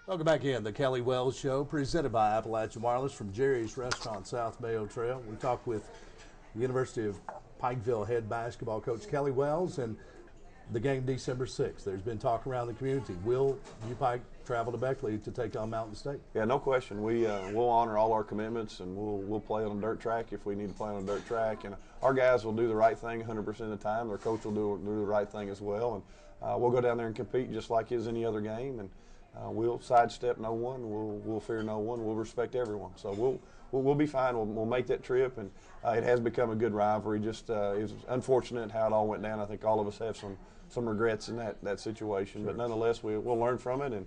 Welcome back in the Kelly Wells Show, presented by Appalachian Wireless from Jerry's Restaurant, South Mayo Trail. We talk with the University of Pikeville head basketball coach Kelly Wells, and the game December 6th. There's been talk around the community. Will UPike travel to Beckley to take on Mountain State? Yeah, no question. We'll honor all our commitments, and we'll play on a dirt track if we need to play on a dirt track. And our guys will do the right thing 100% of the time. Their coach will do the right thing as well. And we'll go down there and compete just like is any other game. And we'll sidestep no one. We'll fear no one. We'll respect everyone. So we'll be fine. We'll make that trip. And it has become a good rivalry. Just it's unfortunate how it all went down. I think all of us have some regrets in that situation. Sure. But nonetheless, we'll learn from it and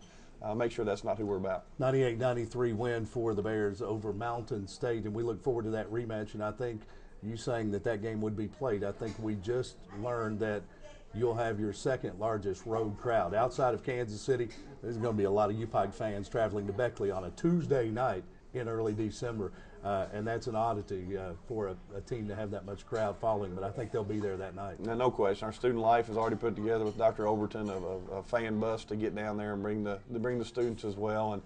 make sure that's not who we're about. 98-93 win for the Bears over Mountain State, and we look forward to that rematch. And I think you saying that game would be played, I think we just learned that you'll have your second largest road crowd. Outside of Kansas City, there's going to be a lot of UPike fans traveling to Beckley on a Tuesday night in early December, and that's an oddity for a team to have that much crowd following, but I think they'll be there that night. No question. Our student life has already put together with Dr. Overton a fan bus to get down there and bring the students as well. And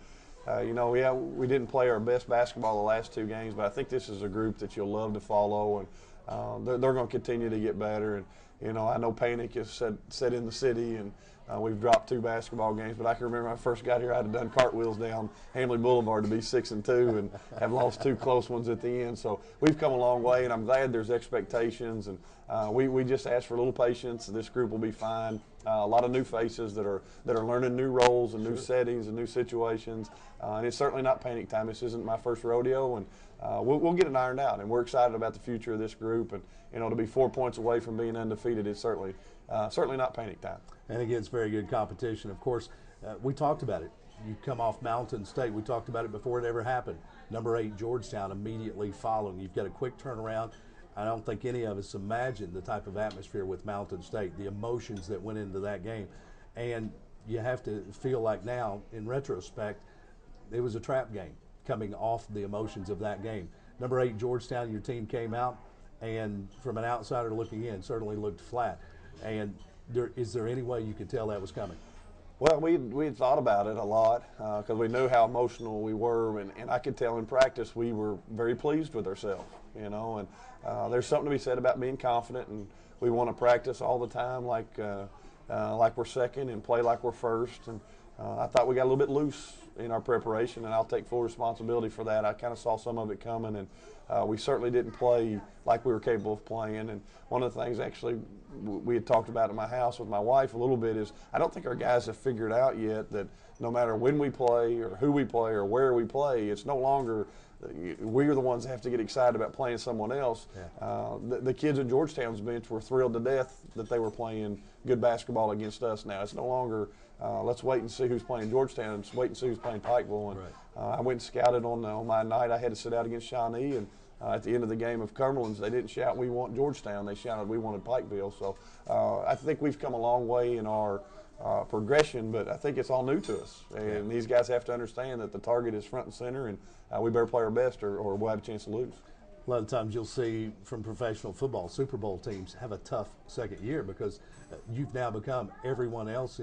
we didn't play our best basketball the last two games, but I think this is a group that you'll love to follow, and they're going to continue to get better. And I know panic is set in the city, and we've dropped 2 basketball games. But I can remember when I first got here, I'd have done cartwheels down Hamley Boulevard to be 6-2, and have lost 2 close ones at the end. So we've come a long way, and I'm glad there's expectations. And we just ask for a little patience. This group will be fine. A lot of new faces that are learning new roles and new settings and new situations. And it's certainly not panic time. This isn't my first rodeo, and we'll get it ironed out. And we're excited about the future of this group. And to be 4 points away from being undefeated is certainly not panic time. And against very good competition, of course. We talked about it. You come off Mountain State. We talked about it before it ever happened. Number 8 Georgetown immediately following. You've got a quick turnaround. I don't think any of us imagined the type of atmosphere with Mountain State, the emotions that went into that game. And you have to feel like now, in retrospect, it was a trap game coming off the emotions of that game. Number 8 Georgetown, your team came out, and from an outsider looking in, certainly looked flat. And is there any way you could tell that was coming? Well, we had thought about it a lot because we knew how emotional we were, and I could tell in practice we were very pleased with ourselves, and there's something to be said about being confident, and we want to practice all the time like we're second and play like we're first, and I thought we got a little bit loose in our preparation, and I'll take full responsibility for that. I kind of saw some of it coming, and we certainly didn't play like we were capable of playing. And one of the things actually we had talked about in my house with my wife a little bit is I don't think our guys have figured out yet that no matter when we play or who we play or where we play, it's no longer we're the ones that have to get excited about playing someone else. Yeah. The kids at Georgetown's bench were thrilled to death that they were playing good basketball against us now. It's no longer let's wait and see who's playing Georgetown. Let's wait and see who's playing Pikeville. And right. I went and scouted on my night. I had to sit out against Shawnee, and at the end of the game of Cumberland's, they didn't shout, "We want Georgetown." They shouted, "We wanted Pikeville." So I think we've come a long way in our progression, but I think it's all new to us. And these guys have to understand that the target is front and center, and we better play our best or we'll have a chance to lose. A lot of times you'll see from professional football, Super Bowl teams have a tough second year because you've now become everyone else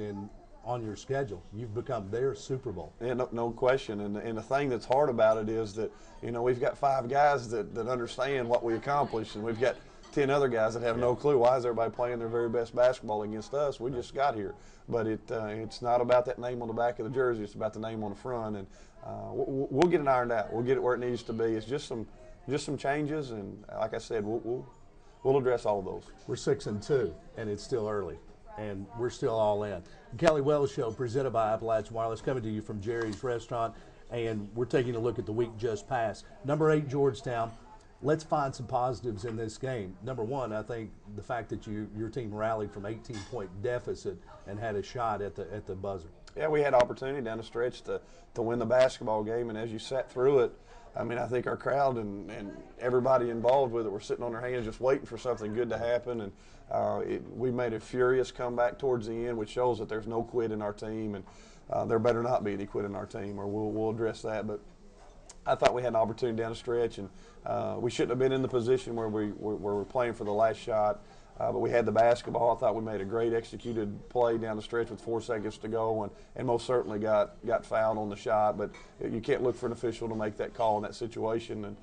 on your schedule. You've become their Super Bowl. Yeah, no question. And the thing that's hard about it is that, we've got 5 guys that understand what we accomplished, and we've got 10 other guys that have no clue. Why is everybody playing their very best basketball against us? We just got here. But it's not about that name on the back of the jersey. It's about the name on the front. And we'll get it ironed out. We'll get it where it needs to be. It's just some changes. And like I said, we'll address all of those. We're 6-2, and it's still early. And we're still all in. Kelly Wells Show, presented by Appalachian Wireless, coming to you from Jerry's Restaurant. And we're taking a look at the week just passed. Number 8 Georgetown. Let's find some positives in this game. Number one, I think the fact that your team rallied from 18-point deficit and had a shot at the buzzer. Yeah, we had opportunity down the stretch to win the basketball game, and as you sat through it, I think our crowd and everybody involved with it were sitting on their hands just waiting for something good to happen, and we made a furious comeback towards the end, which shows that there's no quit in our team, and there better not be any quit in our team, or we'll address that. But I thought we had an opportunity down the stretch, and we shouldn't have been in the position where we're playing for the last shot. But we had the basketball. I thought we made a great executed play down the stretch with 4 seconds to go, and most certainly got fouled on the shot. But you can't look for an official to make that call in that situation, and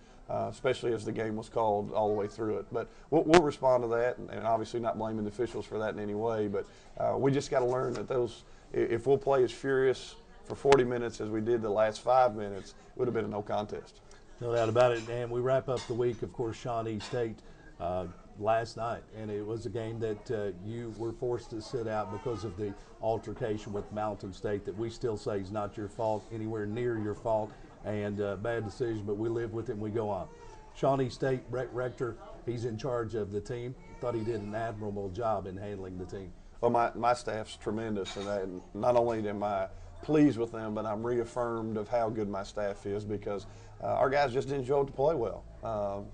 especially as the game was called all the way through it. But we'll respond to that, and obviously not blaming the officials for that in any way. But we just got to learn that if we'll play as furious for 40 minutes as we did the last 5 minutes, it would have been a no contest. No doubt about it. And we wrap up the week, of course, Shawnee State last night, and it was a game that you were forced to sit out because of the altercation with Mountain State that we still say is not your fault, anywhere near your fault, and bad decision, but we live with it and we go on. Shawnee State, Brett Rector, he's in charge of the team. Thought he did an admirable job in handling the team. Well, my staff's tremendous, and not only am I pleased with them, but I'm reaffirmed of how good my staff is because our guys just didn't show up to play well,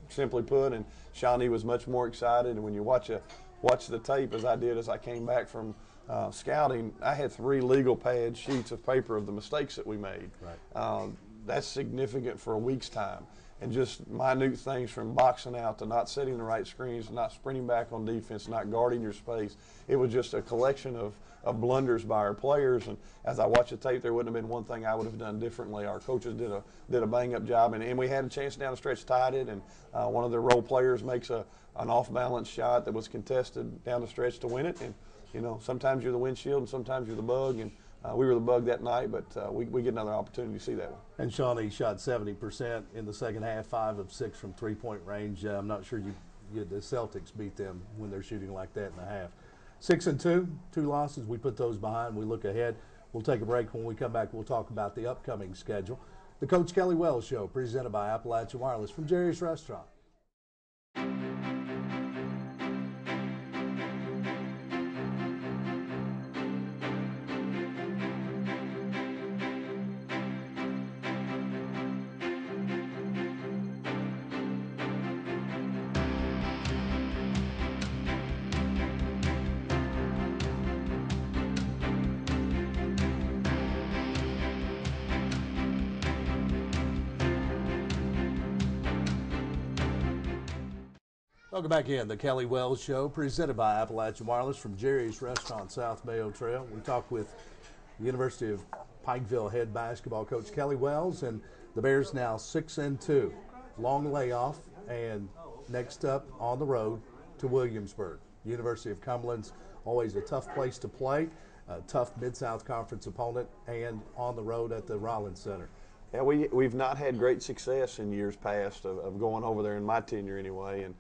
simply put. And Shawnee was much more excited. And when you watch the tape, as I did as I came back from scouting, I had 3 legal pad sheets of paper of the mistakes that we made. Right. That's significant for a week's time. And just minute things from boxing out to not setting the right screens, not sprinting back on defense, not guarding your space. It was just a collection of blunders by our players. And as I watched the tape, there wouldn't have been one thing I would have done differently. Our coaches did a bang-up job, and we had a chance down the stretch, tied it, and one of their role players makes an off-balance shot that was contested down the stretch to win it. And, you know, sometimes you're the windshield and sometimes you're the bug. And we were the bug that night, but we get another opportunity to see that one. And Shawnee shot 70% in the second half, 5 of 6 from three-point range. I'm not sure the Celtics beat them when they're shooting like that in the half. 6-2, 2 losses. We put those behind. We look ahead. We'll take a break. When we come back, we'll talk about the upcoming schedule. The Coach Kelly Wells Show, presented by Appalachian Wireless from Jerry's Restaurant. Welcome back in, the Kelly Wells Show, presented by Appalachian Wireless from Jerry's Restaurant, South Mayo Trail. We talked with the University of Pikeville head basketball coach Kelly Wells, and the Bears now 6-2. Long layoff, and next up on the road to Williamsburg. University of Cumberland's always a tough place to play, a tough Mid-South Conference opponent, and on the road at the Rollins Center. Yeah, we've not had great success in years past of going over there in my tenure anyway, and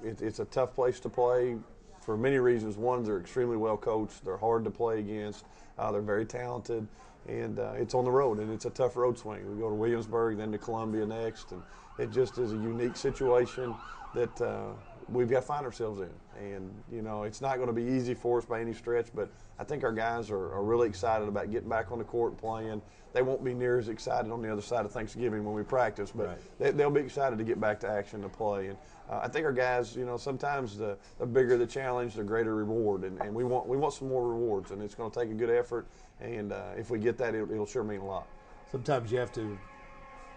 it's a tough place to play for many reasons. One, they're extremely well coached. They're hard to play against. They're very talented, and it's on the road, and it's a tough road swing. We go to Williamsburg, then to Columbia next, and it just is a unique situation that we've got to find ourselves in. And, you know, it's not going to be easy for us by any stretch, but I think our guys are really excited about getting back on the court and playing. They won't be near as excited on the other side of Thanksgiving when we practice, but they'll be excited to get back to action to play. And I think our guys, you know, sometimes the bigger the challenge, the greater reward, and we want some more rewards, and it's going to take a good effort, and if we get that, it'll sure mean a lot. Sometimes you have to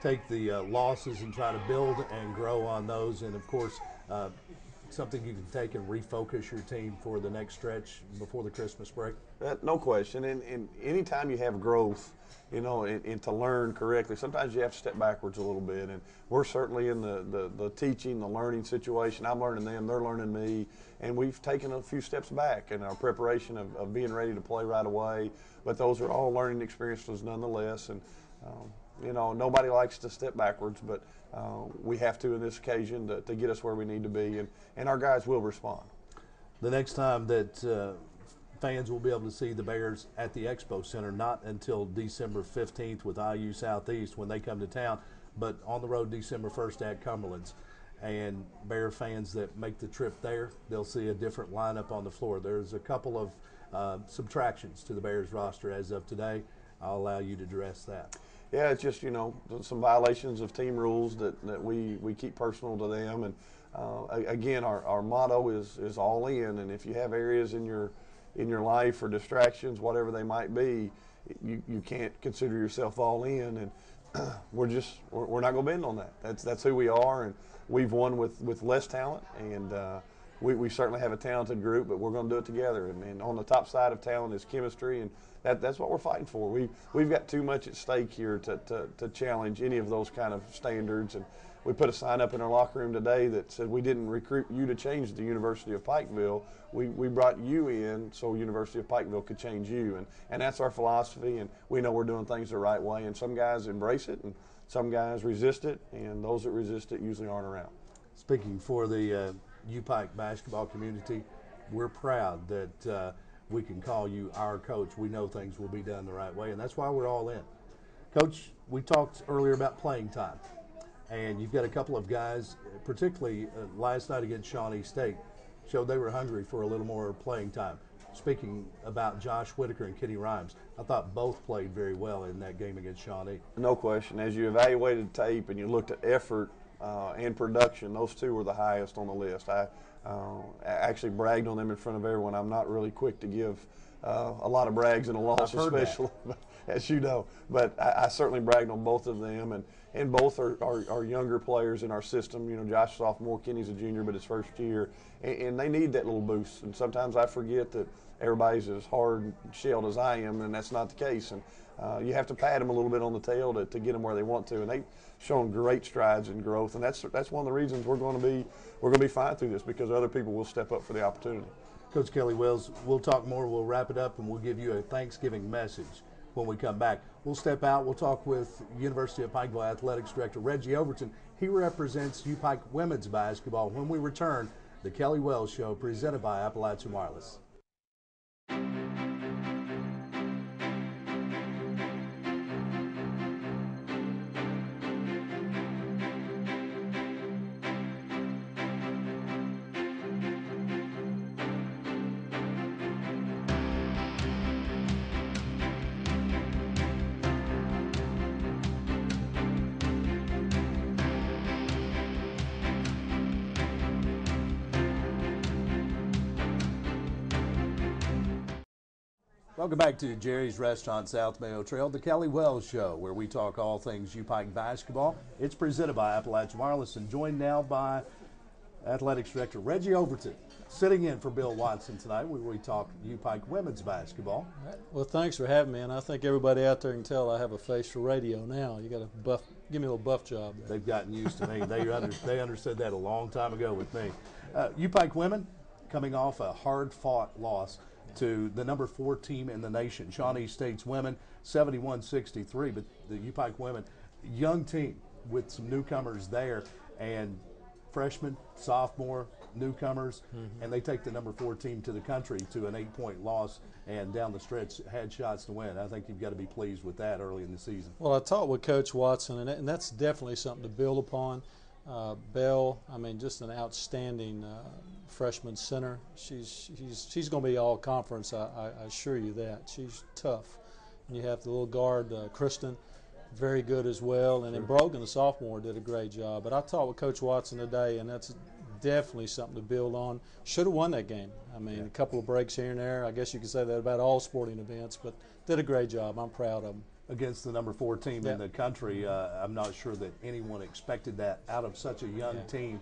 take the losses and try to build and grow on those, and of course something you can take and refocus your team for the next stretch before the Christmas break. No question, and anytime you have growth, you know, and to learn correctly, sometimes you have to step backwards a little bit, and we're certainly in the teaching, the learning situation. I'm learning them, they're learning me, and we've taken a few steps back in our preparation of being ready to play right away, but those are all learning experiences nonetheless, and you know, nobody likes to step backwards, but we have to in this occasion to get us where we need to be, and our guys will respond. The next time that fans will be able to see the Bears at the Expo Center, not until December 15th with IU Southeast when they come to town, but on the road December 1st at Cumberland's. And Bear fans that make the trip there, they'll see a different lineup on the floor. There's a couple of subtractions to the Bears roster as of today. I'll allow you to address that. Yeah, it's just, you know, some violations of team rules that we keep personal to them. And again, our motto is all in. And if you have areas in your life or distractions, whatever they might be, you can't consider yourself all in. And we're not going to bend on that. That's who we are. And we've won with less talent. And we certainly have a talented group, but we're going to do it together. And on the top side of talent is chemistry, and that's what we're fighting for. We've got too much at stake here to challenge any of those kind of standards. And we put a sign up in our locker room today that said we didn't recruit you to change the University of Pikeville. We brought you in so University of Pikeville could change you. And that's our philosophy, and we know we're doing things the right way. And some guys embrace it, and some guys resist it, and those that resist it usually aren't around. Speaking for the U-Pike basketball community, we're proud that we can call you our coach. We know things will be done the right way, and that's why we're all in. Coach, we talked earlier about playing time, and you've got a couple of guys, particularly last night against Shawnee State, showed they were hungry for a little more playing time. Speaking about Josh Whitaker and Kenny Rhymes, I thought both played very well in that game against Shawnee. No question. As you evaluated tape and you looked at effort and production, those two were the highest on the list. I actually bragged on them in front of everyone. I'm not really quick to give a lot of brags in a loss, especially, as you know. But I certainly bragged on both of them, and both are younger players in our system. You know, Josh is a sophomore, Kenny's a junior, but his first year, and they need that little boost. And sometimes I forget that everybody's as hard-shelled as I am, and that's not the case. And you have to pat them a little bit on the tail to get them where they want to. And they've shown great strides in growth, and that's one of the reasons we're going to be fine through this, because other people will step up for the opportunity. Coach Kelly Wells, we'll talk more. We'll wrap it up, and we'll give you a Thanksgiving message when we come back. We'll step out. We'll talk with University of Pikeville Athletics Director Reggie Overton. He represents U-Pike women's basketball. When we return, the Kelly Wells Show, presented by Appalachian Wireless. Welcome back to Jerry's Restaurant, South Mayo Trail, the Kelly Wells Show, where we talk all things U-Pike basketball. It's presented by Appalachian Wireless, and joined now by Athletics Director Reggie Overton, sitting in for Bill Watson tonight, where we talk U-Pike women's basketball. Well, thanks for having me, and I think everybody out there can tell I have a face for radio now. You got to give me a little buff job there. They've gotten used to me. They understood that a long time ago with me. U-Pike women coming off a hard-fought loss to the number 4 team in the nation, Shawnee State's women, 71-63. But the U-Pike women, young team with some newcomers there, and freshmen, sophomore, newcomers, and they take the number 4 team to the country to an 8-point loss, and down the stretch had shots to win. I think you've got to be pleased with that early in the season. Well, I talked with Coach Watson, and that's definitely something to build upon. Belle, I mean, just an outstanding freshman center. She's going to be all conference. I assure you that. She's tough. And you have the little guard, Kristen, very good as well. And then Brogan, the sophomore, did a great job. But I talked with Coach Watson today, and that's definitely something to build on. Should have won that game. I mean, a couple of breaks here and there. I guess you could say that about all sporting events, but did a great job. I'm proud of them. Against the number 4 team in the country, I'm not sure that anyone expected that out of such a young team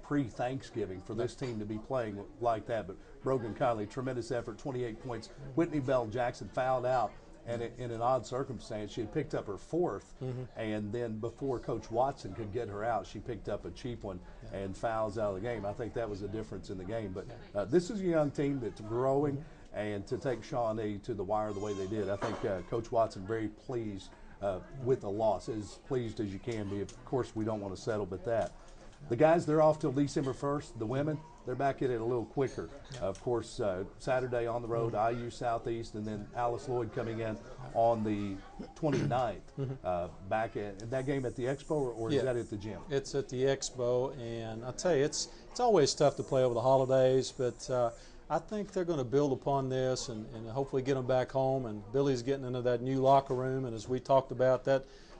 pre-Thanksgiving for this team to be playing like that. But Brogan Conley, tremendous effort, 28 points. Whitney Bell Jackson fouled out, and in an odd circumstance, she had picked up her 4th, and then before Coach Watson could get her out, she picked up a cheap one and fouls out of the game. I think that was a difference in the game. But this is a young team that's growing. And to take Shawnee to the wire the way they did, I think Coach Watson very pleased with the loss, as pleased as you can be. Of course, we don't want to settle with that. The guys, they're off till December 1st. The women, they're back at it a little quicker. Of course, Saturday on the road, IU Southeast, and then Alice Lloyd coming in on the 29th. Back at that game at the Expo, or is that at the gym? It's at the Expo, and I'll tell you, it's always tough to play over the holidays, but I think they're going to build upon this and hopefully get them back home. And Billy's getting into that new locker room, and as we talked about,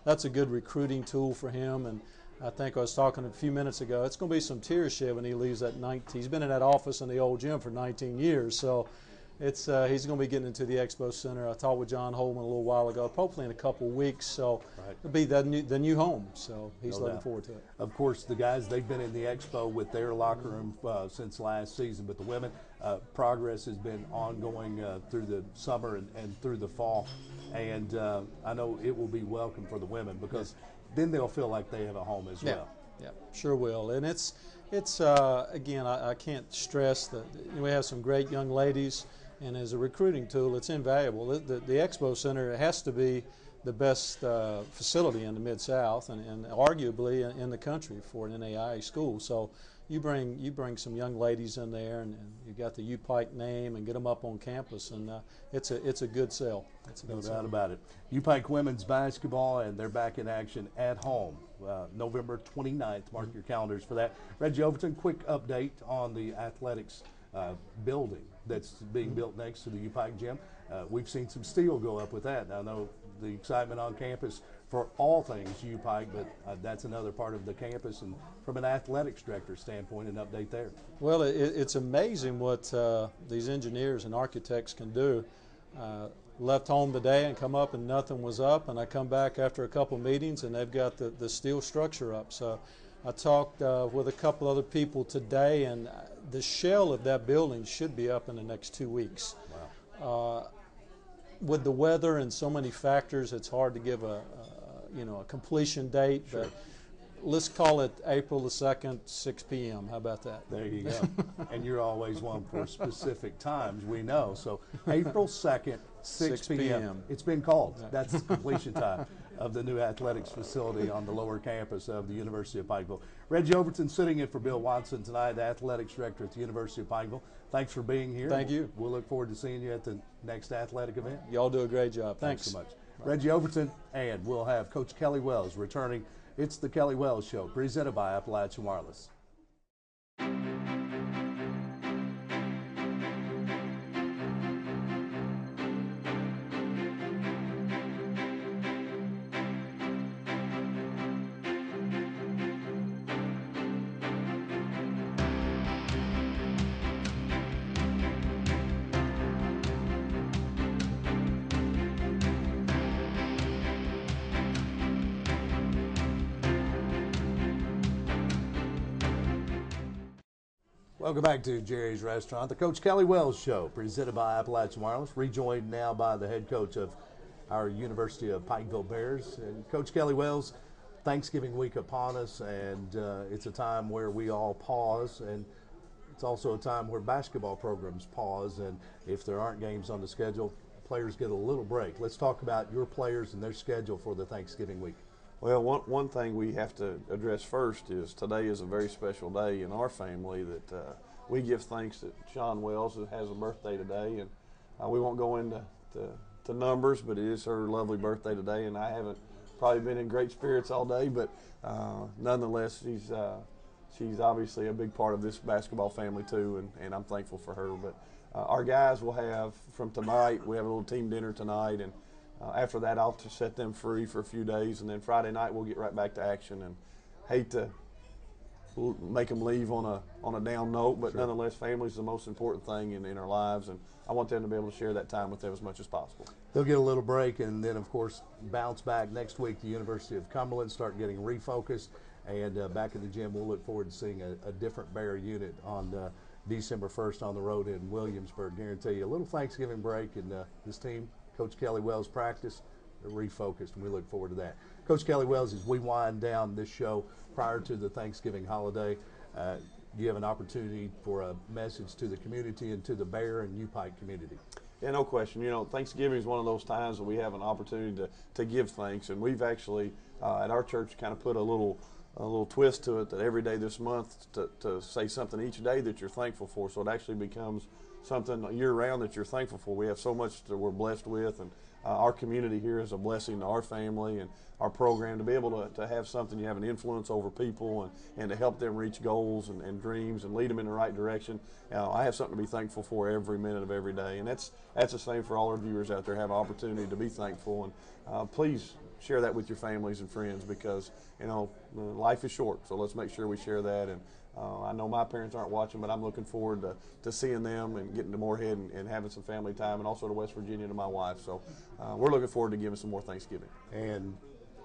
that's a good recruiting tool for him. And I think I was talking a few minutes ago, it's going to be some tears shed when he leaves that 19. He's been in that office in the old gym for 19 years, so It's he's going to be getting into the Expo Center. I talked with John Holman a little while ago, hopefully in a couple of weeks. So Right. it'll be the new home. So he's No looking doubt. forward to it. Of course, the guys, they've been in the Expo with their locker room since last season, but the women, progress has been ongoing through the summer and through the fall. And I know it will be welcome for the women because then they'll feel like they have a home as well. Yeah, sure will. And it's again, I can't stress that we have some great young ladies, and as a recruiting tool, it's invaluable. The Expo Center has to be the best facility in the Mid-South and arguably in the country for an NAIA school. So you bring some young ladies in there, and you got the U-Pike name, and get them up on campus, and it's a good sell. It's a No good doubt sell. about it. U-Pike women's basketball, and they're back in action at home November 29th. Mark your calendars for that. Reggie Overton, quick update on the athletics building that's being built next to the U-Pike gym. We've seen some steel go up with that. Now, I know the excitement on campus for all things U-Pike, but that's another part of the campus. And from an athletics director standpoint, an update there. Well, it's amazing what these engineers and architects can do. Left home today and come up and nothing was up, and I come back after a couple meetings and they've got the steel structure up. So I talked with a couple other people today, and the shell of that building should be up in the next 2 weeks. Wow. With the weather and so many factors, it's hard to give a completion date. Sure. But let's call it April the 2nd, 6 p.m. How about that? There you go. And you're always one for specific times, we know. So April 2nd, 6 p.m. It's been called. That's the completion time of the new athletics facility on the lower campus of the University of Pikeville. Reggie Overton sitting in for Bill Watson tonight, the athletics director at the University of Pikeville. Thanks for being here. Thank you. We'll look forward to seeing you at the next athletic event. Y'all do a great job. Thanks so much. Reggie Overton, and we'll have Coach Kelly Wells returning. It's the Kelly Wells Show, presented by Appalachian Wireless. Welcome back to Jerry's Restaurant, the Coach Kelly Wells Show, presented by Appalachian Wireless. Rejoined now by the head coach of our University of Pikeville Bears. And Coach Kelly Wells, Thanksgiving week upon us, and it's a time where we all pause, and it's also a time where basketball programs pause, and if there aren't games on the schedule, players get a little break. Let's talk about your players and their schedule for the Thanksgiving week. Well, one thing we have to address first is today is a very special day in our family that we give thanks that Sean Wells has a birthday today, and we won't go into numbers, but it is her lovely birthday today, and I haven't probably been in great spirits all day, but nonetheless, she's obviously a big part of this basketball family too, and I'm thankful for her. But our guys will have from tonight. We have a little team dinner tonight, and after that, I'll just set them free for a few days, and then Friday night we'll get right back to action. And hate to make them leave on a down note, but nonetheless, family is the most important thing in our lives, and I want them to be able to share that time with them as much as possible. They'll get a little break, and then, of course, bounce back next week. The University of Cumberland start getting refocused, and back in the gym. We'll look forward to seeing a different Bear unit on December 1st on the road in Williamsburg. Guarantee you a little Thanksgiving break, and this team, Coach Kelly Wells, practice, they're refocused, and we look forward to that. Coach Kelly Wells, as we wind down this show prior to the Thanksgiving holiday, you have an opportunity for a message to the community and to the Bear and U-Pike community. Yeah, no question. You know, Thanksgiving is one of those times that we have an opportunity to give thanks, and we've actually at our church kind of put a little twist to it that every day this month to say something each day that you're thankful for, so it actually becomes something year-round that you're thankful for. We have so much that we're blessed with, and our community here is a blessing to our family and our program to be able to have something you have an influence over people and to help them reach goals and dreams and lead them in the right direction. I have something to be thankful for every minute of every day, and that's the same for all our viewers out there. Have an opportunity to be thankful, and please share that with your families and friends, because life is short. So let's make sure we share that. And I know my parents aren't watching, but I'm looking forward to seeing them and getting to Moorhead and having some family time, and also to West Virginia to my wife. So we're looking forward to giving some more Thanksgiving. And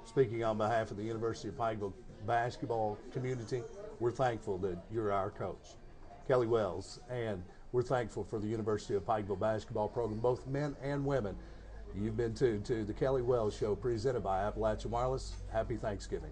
speaking on behalf of the University of Pikeville basketball community, we're thankful that you're our coach, Kelly Wells, and we're thankful for the University of Pikeville basketball program, both men and women. You've been tuned to the Kelly Wells Show, presented by Appalachian Wireless. Happy Thanksgiving.